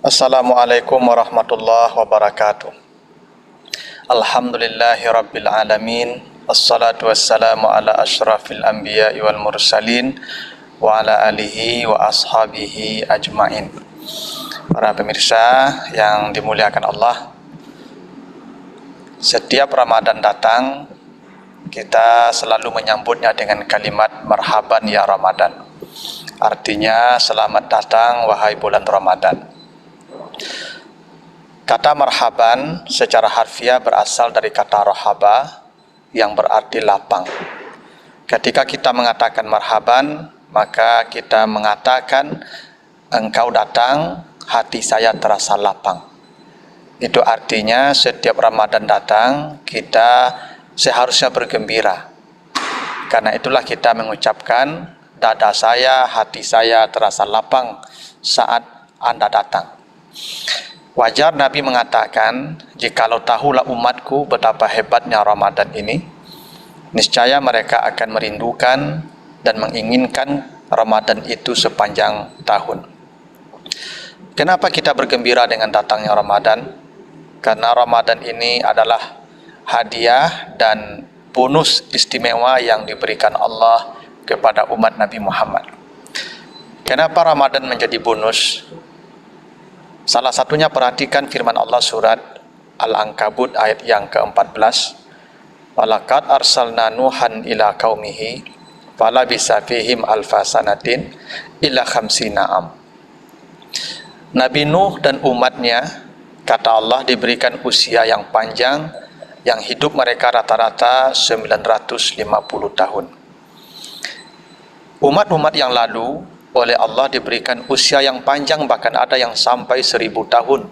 Assalamualaikum warahmatullahi wabarakatuh. Alhamdulillahi rabbil alamin. Assalatu wassalamu ala asyrafil anbiya'i wal mursalin wa ala alihi wa ashabihi ajmain. Para pemirsa yang dimuliakan Allah, setiap Ramadan datang kita selalu menyambutnya dengan kalimat marhaban ya Ramadan. Artinya selamat datang wahai bulan Ramadan. Kata marhaban secara harfiah berasal dari kata rohaba yang berarti lapang. Ketika kita mengatakan marhaban, maka kita mengatakan engkau datang, hati saya terasa lapang. Itu artinya setiap Ramadan datang kita seharusnya bergembira. Karena itulah kita mengucapkan dada saya, hati saya terasa lapang saat Anda datang. Wajar Nabi mengatakan, jikalau tahulah umatku betapa hebatnya Ramadan ini, niscaya mereka akan merindukan dan menginginkan Ramadan itu sepanjang tahun. Kenapa kita bergembira dengan datangnya Ramadan? Karena Ramadan ini adalah hadiah dan bonus istimewa yang diberikan Allah kepada umat Nabi Muhammad. Kenapa Ramadan menjadi bonus? Salah satunya perhatikan firman Allah surat Al-Ankabut ayat yang ke-14. Walaqad arsalna Nuhan ila qaumihi falabisa fihim alfasanatin ila khamsina am. Nabi Nuh dan umatnya, kata Allah, diberikan usia yang panjang, yang hidup mereka rata-rata 950 tahun. Umat-umat yang lalu oleh Allah diberikan usia yang panjang, bahkan ada yang sampai 1000 tahun,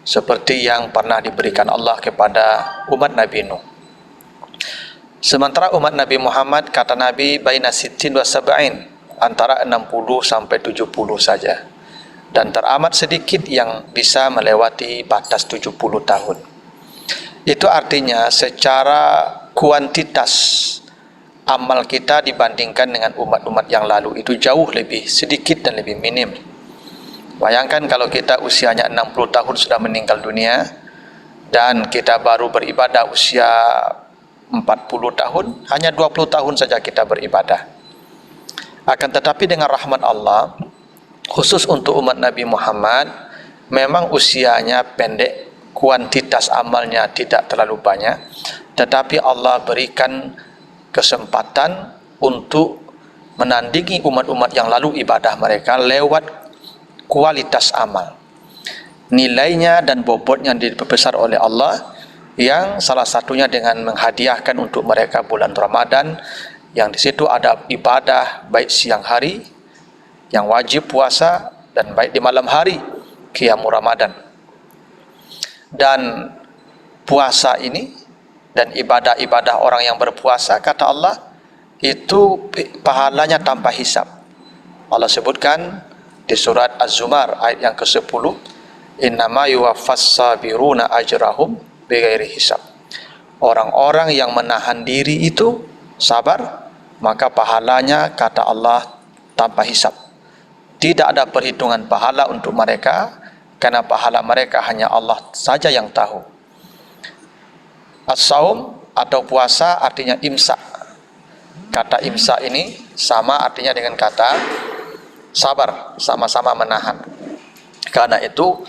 seperti yang pernah diberikan Allah kepada umat Nabi Nuh. Sementara umat Nabi Muhammad, kata Nabi, baina sittin wa sab'in, antara 60 sampai 70 saja, dan teramat sedikit yang bisa melewati batas 70 tahun. Itu artinya secara kuantitas amal kita dibandingkan dengan umat-umat yang lalu itu jauh lebih sedikit dan lebih minim. Bayangkan kalau kita usianya 60 tahun sudah meninggal dunia, dan kita baru beribadah usia 40 tahun, hanya 20 tahun saja kita beribadah. Akan tetapi dengan rahmat Allah, khusus untuk umat Nabi Muhammad, memang usianya pendek, kuantitas amalnya tidak terlalu banyak, tetapi Allah berikan kesempatan untuk menandingi umat-umat yang lalu ibadah mereka lewat kualitas amal. Nilainya dan bobotnya diperbesar oleh Allah, yang salah satunya dengan menghadiahkan untuk mereka bulan Ramadan, yang di situ ada ibadah baik siang hari yang wajib puasa dan baik di malam hari qiyamul Ramadan. Dan puasa ini dan ibadah-ibadah orang yang berpuasa, kata Allah, itu pahalanya tanpa hisab. Allah sebutkan di surat Az-Zumar ayat yang ke-10, innama yuwaffas sabiruna ajrahum bighairi hisab. Orang-orang yang menahan diri itu sabar, maka pahalanya, kata Allah, tanpa hisab. Tidak ada perhitungan pahala untuk mereka, karena pahala mereka hanya Allah saja yang tahu. As-saum atau puasa artinya imsak. Kata imsak ini sama artinya dengan kata sabar, sama-sama menahan. Karena itu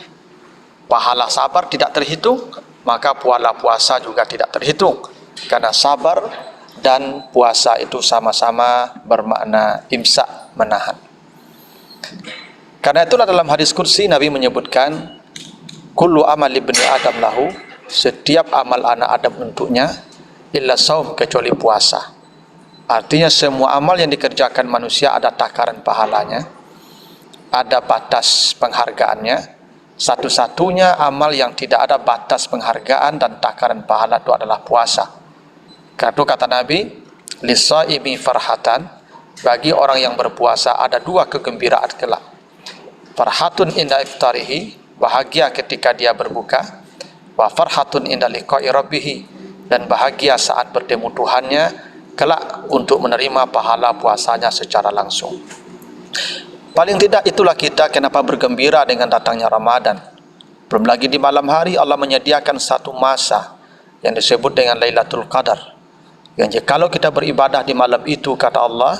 pahala sabar tidak terhitung, maka pahala puasa juga tidak terhitung. Karena sabar dan puasa itu sama-sama bermakna imsak, menahan. Karena itulah dalam hadis kursi Nabi menyebutkan kullu amal ibni adam lahu, setiap amal anak Adam untuknya, illa saum, kecuali puasa. Artinya semua amal yang dikerjakan manusia ada takaran pahalanya, ada batas penghargaannya. Satu-satunya amal yang tidak ada batas penghargaan dan takaran pahala itu adalah puasa. Karena itu kata Nabi, lisaimi farhatan, bagi orang yang berpuasa ada dua kegembiraan kelak. Farhatun inda iftarihi, bahagia ketika dia berbuka, wa farhatun inda liqa'i rabbih, dan bahagia saat bertemu Tuhannya kelak untuk menerima pahala puasanya secara langsung. Paling tidak itulah kita kenapa bergembira dengan datangnya Ramadan. Belum lagi di malam hari Allah menyediakan satu masa yang disebut dengan Lailatul Qadar. Yang kalau kita beribadah di malam itu, kata Allah,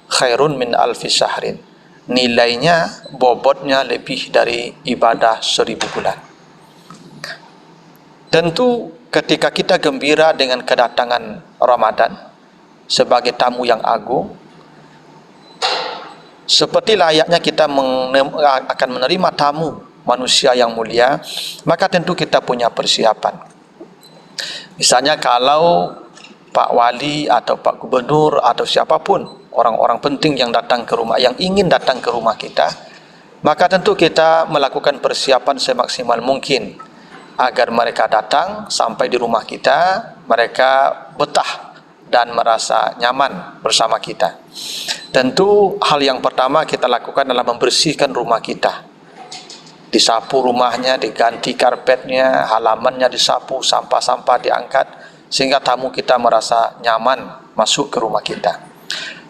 khairun min alfi syahrin. Nilainya, bobotnya lebih dari ibadah 1000 bulan. Tentu ketika kita gembira dengan kedatangan Ramadan sebagai tamu yang agung, seperti layaknya kita akan menerima tamu manusia yang mulia, maka tentu kita punya persiapan. Misalnya kalau Pak Wali atau Pak Gubernur atau siapapun orang-orang penting yang datang ke rumah, yang ingin datang ke rumah kita, maka tentu kita melakukan persiapan semaksimal mungkin agar mereka datang sampai di rumah kita, mereka betah dan merasa nyaman bersama kita. Tentu hal yang pertama kita lakukan adalah membersihkan rumah kita. Disapu rumahnya, diganti karpetnya, halamannya disapu, sampah-sampah diangkat, sehingga tamu kita merasa nyaman masuk ke rumah kita.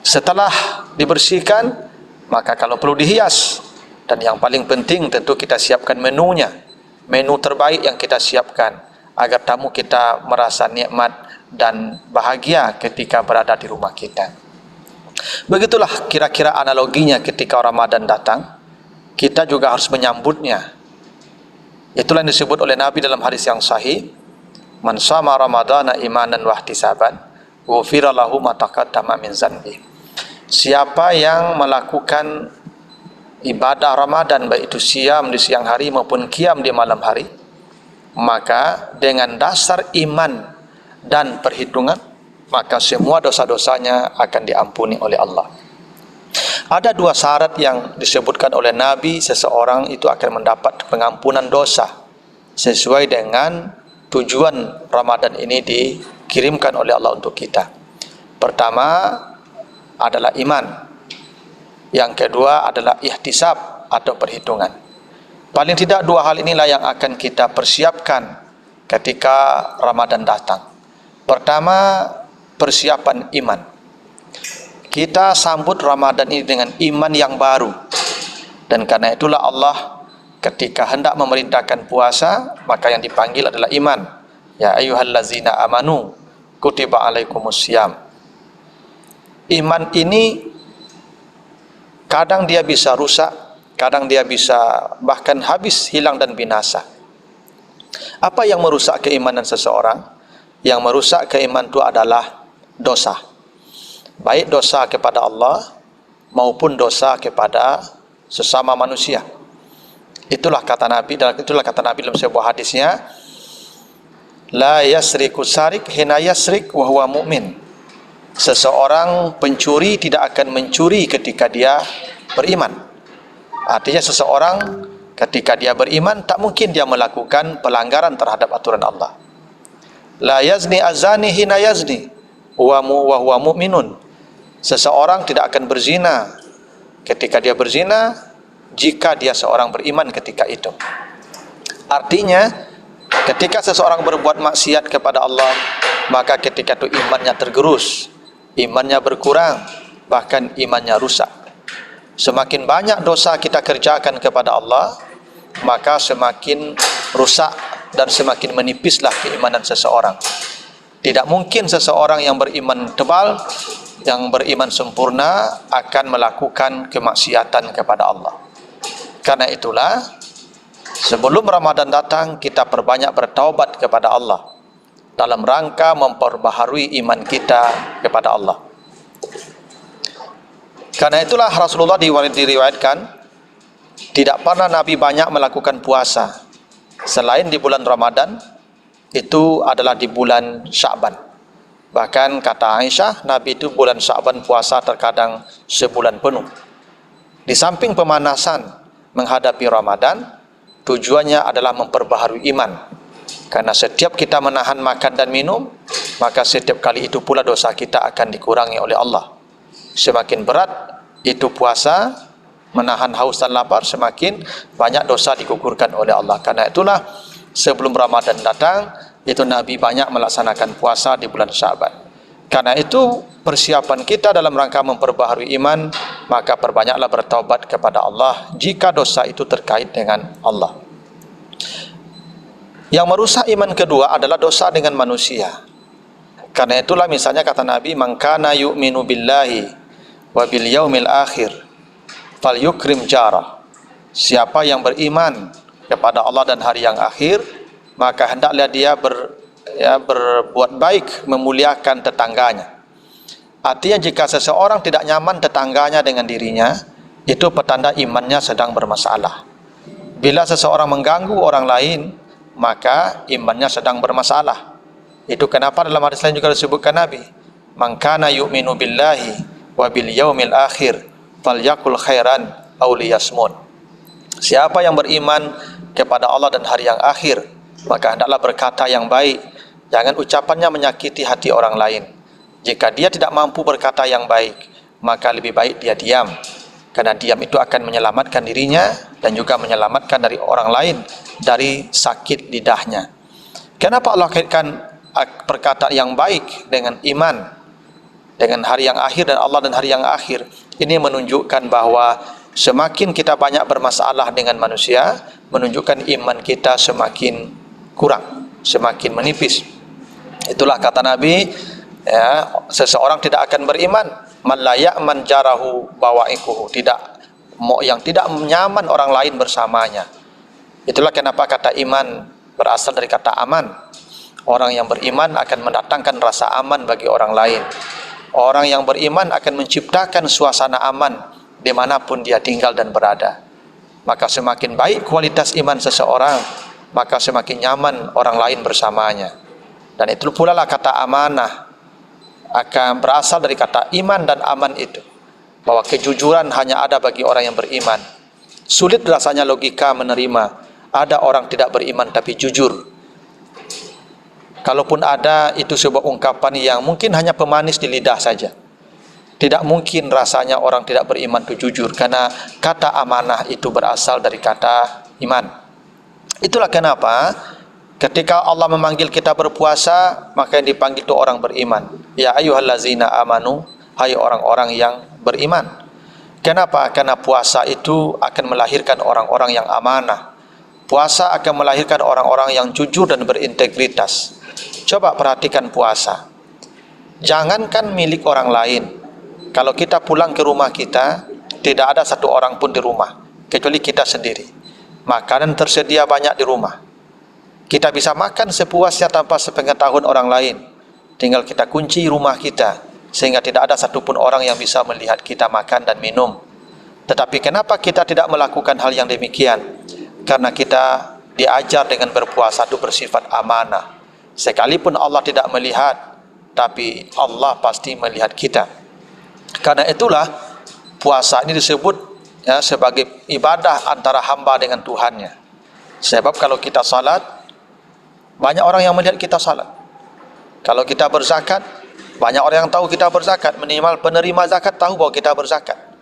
Setelah dibersihkan, maka kalau perlu dihias. Dan yang paling penting tentu kita siapkan menunya, menu terbaik yang kita siapkan, agar tamu kita merasa nikmat dan bahagia ketika berada di rumah kita. Begitulah kira-kira analoginya ketika Ramadan datang, kita juga harus menyambutnya. Itulah yang disebut oleh Nabi dalam hadis yang sahih, man shama ramadhana imanan wa ihtisaban ghufira lahu ma taqaddama min dzanbi. Siapa yang melakukan ibadah Ramadan, baik itu siam di siang hari maupun qiyam di malam hari, maka dengan dasar iman dan perhitungan, maka semua dosa-dosanya akan diampuni oleh Allah. Ada dua syarat yang disebutkan oleh Nabi, seseorang itu akan mendapat pengampunan dosa sesuai dengan tujuan Ramadan ini dikirimkan oleh Allah untuk kita. Pertama adalah iman, yang kedua adalah ihtisab atau perhitungan. Paling tidak dua hal inilah yang akan kita persiapkan ketika Ramadan datang. Pertama, persiapan iman. Kita sambut Ramadan ini dengan iman yang baru. Dan karena itulah Allah ketika hendak memerintahkan puasa, maka yang dipanggil adalah iman. Ya ayyuhallazina amanu kutiba alaikumusiyam. Iman ini kadang dia bisa rusak, kadang dia bisa bahkan habis, hilang dan binasa. Apa yang merusak keimanan seseorang? Yang merusak keimanan itu adalah dosa. Baik dosa kepada Allah maupun dosa kepada sesama manusia. Itulah kata Nabi dalam sebuah hadisnya, la yasriku sarik hina yasrik wa huwa mu'min. Seseorang pencuri tidak akan mencuri ketika dia beriman. Artinya seseorang ketika dia beriman, tak mungkin dia melakukan pelanggaran terhadap aturan Allah. La yazni azani hina yazni wa huwa mu'minun. Seseorang tidak akan berzina ketika dia berzina jika dia seorang beriman ketika itu. Artinya ketika seseorang berbuat maksiat kepada Allah, maka ketika itu imannya tergerus, imannya berkurang, bahkan imannya rusak. Semakin banyak dosa kita kerjakan kepada Allah, maka semakin rusak dan semakin menipislah keimanan seseorang. Tidak mungkin seseorang yang beriman tebal, yang beriman sempurna akan melakukan kemaksiatan kepada Allah. Karena itulah sebelum Ramadan datang, kita perbanyak bertaubat kepada Allah dalam rangka memperbaharui iman kita kepada Allah. Karena itulah Rasulullah diriwayatkan tidak pernah Nabi banyak melakukan puasa selain di bulan Ramadan, itu adalah di bulan Sya'ban. Bahkan kata Aisyah, Nabi itu bulan Sya'ban puasa terkadang sebulan penuh. Di samping pemanasan menghadapi Ramadan, tujuannya adalah memperbaharui iman. Karena setiap kita menahan makan dan minum, maka setiap kali itu pula dosa kita akan dikurangi oleh Allah. Semakin berat itu puasa, menahan haus dan lapar, semakin banyak dosa digugurkan oleh Allah. Karena itulah sebelum Ramadan datang, itu Nabi banyak melaksanakan puasa di bulan Sya'ban. Karena itu persiapan kita dalam rangka memperbaharui iman, maka perbanyaklah bertaubat kepada Allah jika dosa itu terkait dengan Allah. Yang merusak iman kedua adalah dosa dengan manusia. Karena itulah misalnya kata Nabi, "Man kana yu'minu billahi wa bil yaumil akhir falyukrim jarah." Siapa yang beriman kepada Allah dan hari yang akhir, maka hendaklah dia berbuat baik, memuliakan tetangganya. Artinya jika seseorang tidak nyaman tetangganya dengan dirinya, itu petanda imannya sedang bermasalah. Bila seseorang mengganggu orang lain, maka imannya sedang bermasalah. Itu kenapa dalam hadis lain juga disebutkan Nabi, "Man kana yu'minu billahi wa bil yaumil akhir falyakul khairan aw liyasmut." Siapa yang beriman kepada Allah dan hari yang akhir, maka hendaklah berkata yang baik. Jangan ucapannya menyakiti hati orang lain. Jika dia tidak mampu berkata yang baik, maka lebih baik dia diam. Karena diam itu akan menyelamatkan dirinya dan juga menyelamatkan dari orang lain dari sakit lidahnya. Kenapa Allah kaitkan perkataan yang baik dengan iman, dengan hari yang akhir dan Allah dan hari yang akhir? Ini menunjukkan bahwa semakin kita banyak bermasalah dengan manusia, menunjukkan iman kita semakin kurang, semakin menipis. Itulah kata Nabi, ya, seseorang tidak akan beriman man la ya'man jarahu bawaikuhu, yang tidak nyaman orang lain bersamanya. Itulah kenapa kata iman berasal dari kata aman. Orang yang beriman akan mendatangkan rasa aman bagi orang lain. Orang yang beriman akan menciptakan suasana aman dimanapun dia tinggal dan berada. Maka semakin baik kualitas iman seseorang, maka semakin nyaman orang lain bersamanya. Dan itu pula lah kata amanah akan berasal dari kata iman dan aman itu, bahwa kejujuran hanya ada bagi orang yang beriman. Sulit rasanya logika menerima ada orang tidak beriman tapi jujur. Kalaupun ada, itu sebuah ungkapan yang mungkin hanya pemanis di lidah saja. Tidak mungkin rasanya orang tidak beriman itu jujur, karena kata amanah itu berasal dari kata iman. Itulah kenapa ketika Allah memanggil kita berpuasa, maka yang dipanggil itu orang beriman. Ya ayyuhallazina amanu, hai orang-orang yang beriman. Kenapa? Karena puasa itu akan melahirkan orang-orang yang amanah. Puasa akan melahirkan orang-orang yang jujur dan berintegritas. Coba perhatikan puasa. Jangankan milik orang lain, kalau kita pulang ke rumah kita, tidak ada satu orang pun di rumah, kecuali kita sendiri. Makanan tersedia banyak di rumah. Kita bisa makan sepuasnya tanpa sepengetahuan orang lain. Tinggal kita kunci rumah kita, sehingga tidak ada satupun orang yang bisa melihat kita makan dan minum. Tetapi kenapa kita tidak melakukan hal yang demikian? Karena kita diajar dengan berpuasa itu bersifat amanah. Sekalipun Allah tidak melihat, tapi Allah pasti melihat kita. Karena itulah puasa ini disebut sebagai ibadah antara hamba dengan Tuhannya. Sebab kalau kita salat, banyak orang yang melihat kita salat. Kalau kita berzakat, banyak orang yang tahu kita berzakat. Minimal penerima zakat tahu bahwa kita berzakat.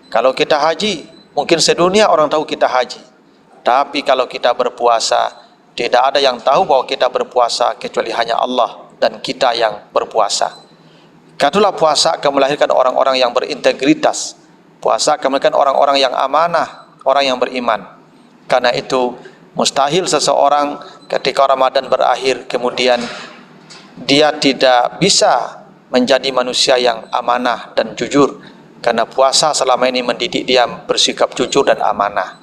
Kalau kita haji, mungkin sedunia orang tahu kita haji. Tapi kalau kita berpuasa, tidak ada yang tahu bahwa kita berpuasa kecuali hanya Allah dan kita yang berpuasa. Karena puasa akan melahirkan orang-orang yang berintegritas. Puasa akan melahirkan orang-orang yang amanah, orang yang beriman. Karena itu mustahil seseorang ketika Ramadan berakhir kemudian dia tidak bisa menjadi manusia yang amanah dan jujur, karena puasa selama ini mendidik dia bersikap jujur dan amanah.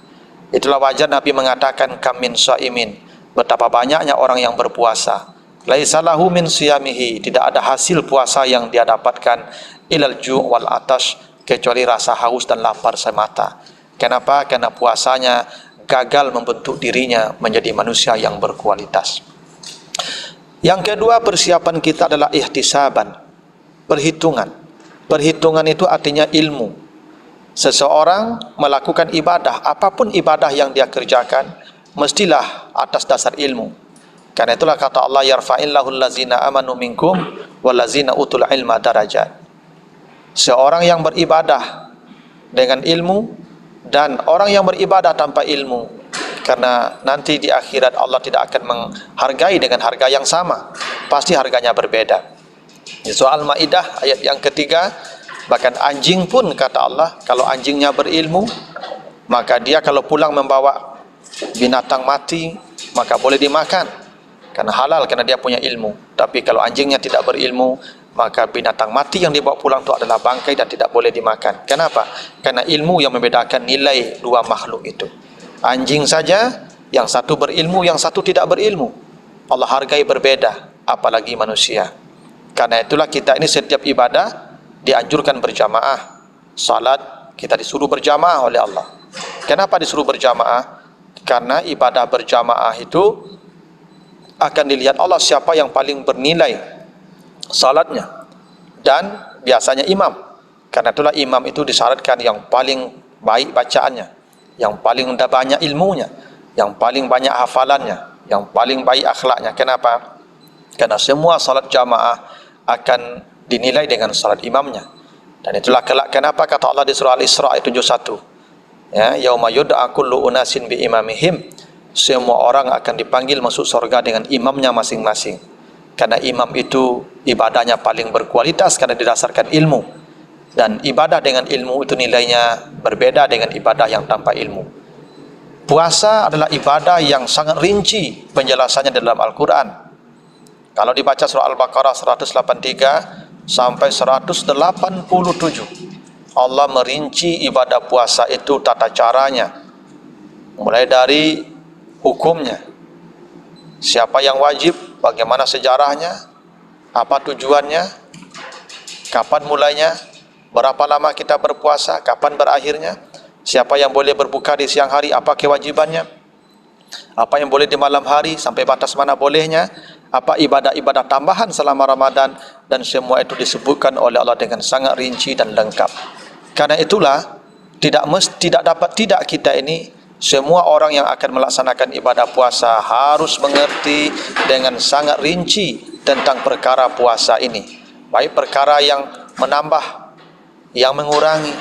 Itulah wajar Nabi mengatakan kam min shaimin, betapa banyaknya orang yang berpuasa, laisa lahu min siyamihi, tidak ada hasil puasa yang dia dapatkan ilal ju' wal atash, kecuali rasa haus dan lapar semata. Kenapa? Karena puasanya gagal membentuk dirinya menjadi manusia yang berkualitas. Yang kedua, persiapan kita adalah ihtisaban, perhitungan. Perhitungan itu artinya ilmu. Seseorang melakukan ibadah, apapun ibadah yang dia kerjakan, mestilah atas dasar ilmu. Karena itulah kata Allah, yarfa'illahu allazina amanu minkum wallazina utul ilma darajat. Seorang yang beribadah dengan ilmu dan orang yang beribadah tanpa ilmu, karena nanti di akhirat Allah tidak akan menghargai dengan harga yang sama, pasti harganya berbeda. Di surah Al-Maidah ayat yang ketiga, bahkan anjing pun kata Allah, kalau anjingnya berilmu, maka dia kalau pulang membawa binatang mati, maka boleh dimakan, karena halal, karena dia punya ilmu. Tapi kalau anjingnya tidak berilmu, maka binatang mati yang dibawa pulang itu adalah bangkai dan tidak boleh dimakan. Kenapa? Karena ilmu yang membedakan nilai dua makhluk itu. Anjing saja, yang satu berilmu, yang satu tidak berilmu, Allah hargai berbeda, apalagi manusia. Karena itulah kita ini setiap ibadah dianjurkan berjamaah. Salat kita disuruh berjamaah oleh Allah. Kenapa disuruh berjamaah? Karena ibadah berjamaah itu akan dilihat Allah siapa yang paling bernilai salatnya, dan biasanya imam. Karena itulah imam itu disyaratkan yang paling baik bacaannya, yang paling banyak ilmunya, yang paling banyak hafalannya, yang paling baik akhlaknya. Kenapa? Karena semua salat jamaah akan dinilai dengan salat imamnya. Dan itulah kelak kenapa kata Allah di surah Al-Isra ayat 71, ya, yauma yud'a kullu unasin bi imamihim, semua orang akan dipanggil masuk surga dengan imamnya masing-masing. Karena imam itu ibadahnya paling berkualitas karena didasarkan ilmu, dan ibadah dengan ilmu itu nilainya berbeda dengan ibadah yang tanpa ilmu. Puasa adalah ibadah yang sangat rinci penjelasannya dalam Al-Quran. Kalau dibaca surah Al-Baqarah 183 sampai 187, Allah merinci ibadah puasa itu tata caranya, mulai dari hukumnya, siapa yang wajib, bagaimana sejarahnya, apa tujuannya, kapan mulainya, berapa lama kita berpuasa, kapan berakhirnya, siapa yang boleh berbuka di siang hari, apa kewajibannya, apa yang boleh di malam hari, sampai batas mana bolehnya, apa ibadah-ibadah tambahan selama Ramadan, dan semua itu disebutkan oleh Allah dengan sangat rinci dan lengkap. Karena itulah tidak dapat tidak kita ini, semua orang yang akan melaksanakan ibadah puasa harus mengerti dengan sangat rinci tentang perkara puasa ini, baik perkara yang menambah, yang mengurangi,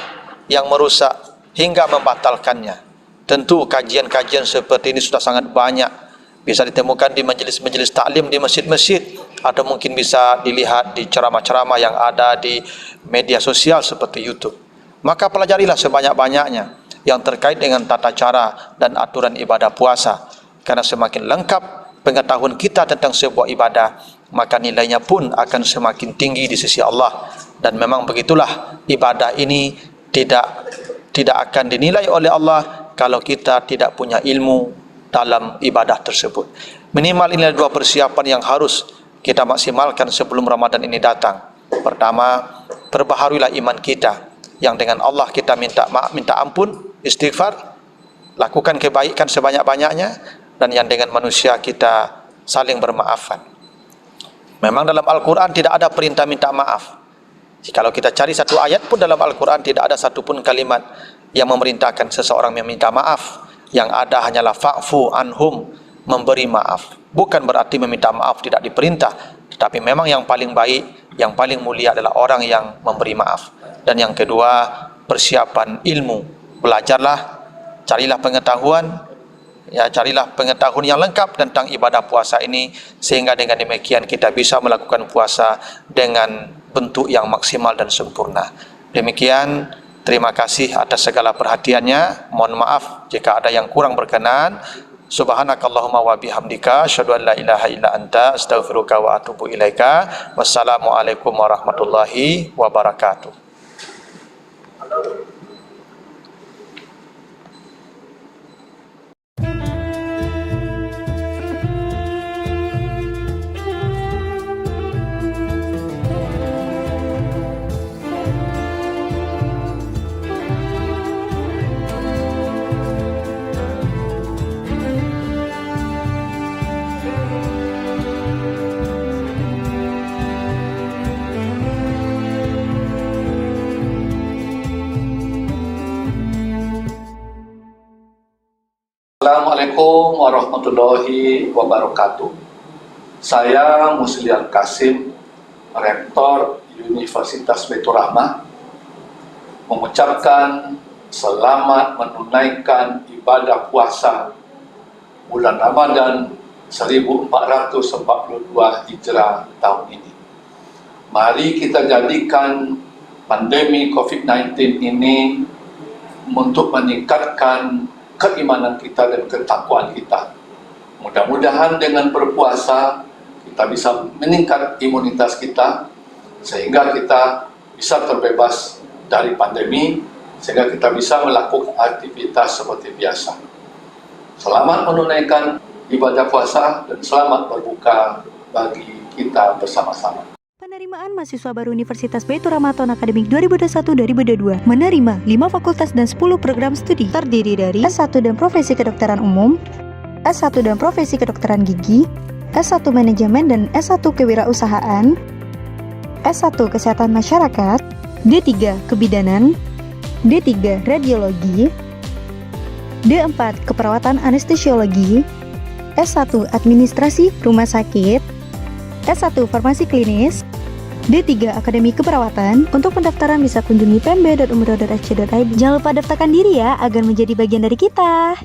yang merusak, hingga membatalkannya. Tentu kajian-kajian seperti ini sudah sangat banyak, bisa ditemukan di majelis-majelis taklim di masjid-masjid, atau mungkin bisa dilihat di ceramah-ceramah yang ada di media sosial seperti YouTube. Maka pelajarilah sebanyak-banyaknya yang terkait dengan tata cara dan aturan ibadah puasa. Karena semakin lengkap pengetahuan kita tentang sebuah ibadah, maka nilainya pun akan semakin tinggi di sisi Allah. Dan memang begitulah, ibadah ini tidak akan dinilai oleh Allah kalau kita tidak punya ilmu dalam ibadah tersebut. Minimal ini dua persiapan yang harus kita maksimalkan sebelum Ramadan ini datang. Pertama, perbaharuilah iman kita, yang dengan Allah kita minta maaf, minta ampun, istighfar, lakukan kebaikan sebanyak-banyaknya, dan yang dengan manusia kita saling bermaafan. Memang dalam Al-Quran tidak ada perintah minta maaf. Kalau kita cari satu ayat pun dalam Al-Quran tidak ada satupun kalimat yang memerintahkan seseorang meminta maaf. Yang ada hanyalah fa'fu anhum, memberi maaf. Bukan berarti meminta maaf tidak diperintah, tetapi memang yang paling baik, yang paling mulia adalah orang yang memberi maaf. Dan yang kedua, persiapan ilmu. Belajarlah, carilah pengetahuan, ya, carilah pengetahuan yang lengkap tentang ibadah puasa ini, sehingga dengan demikian kita bisa melakukan puasa dengan bentuk yang maksimal dan sempurna. Demikian, terima kasih atas segala perhatiannya. Mohon maaf jika ada yang kurang berkenan. Subhanakallahumma wa bihamdika asyhadu an la ilaha illa anta astaghfiruka wa atubu ilaika. Wassalamualaikum warahmatullahi wabarakatuh. Assalamualaikum warahmatullahi wabarakatuh. Saya Muslian Kasim, Rektor Universitas Baitur Rahmah, mengucapkan selamat menunaikan ibadah puasa bulan Ramadan 1442 Hijrah tahun ini. Mari kita jadikan pandemi COVID-19 ini untuk meningkatkan keimanan kita dan ketakwaan kita. Mudah-mudahan dengan berpuasa kita bisa meningkat imunitas kita sehingga kita bisa terbebas dari pandemi, sehingga kita bisa melakukan aktivitas seperti biasa. Selamat menunaikan ibadah puasa dan selamat berbuka bagi kita bersama-sama. Penerimaan mahasiswa baru Universitas Baitur Ramadan Akademik 2021-2022 menerima 5 fakultas dan 10 program studi terdiri dari S1 dan Profesi Kedokteran Umum, S1 dan Profesi Kedokteran Gigi, S1 Manajemen dan S1 Kewirausahaan, S1 Kesehatan Masyarakat, D3 Kebidanan, D3 Radiologi, D4 Keperawatan Anestesiologi, S1 Administrasi Rumah Sakit, S1 Farmasi Klinis, D3 Akademi Keperawatan. Untuk pendaftaran bisa kunjungi pmb.umroh.ac.id. Jangan lupa daftarkan diri ya agar menjadi bagian dari kita.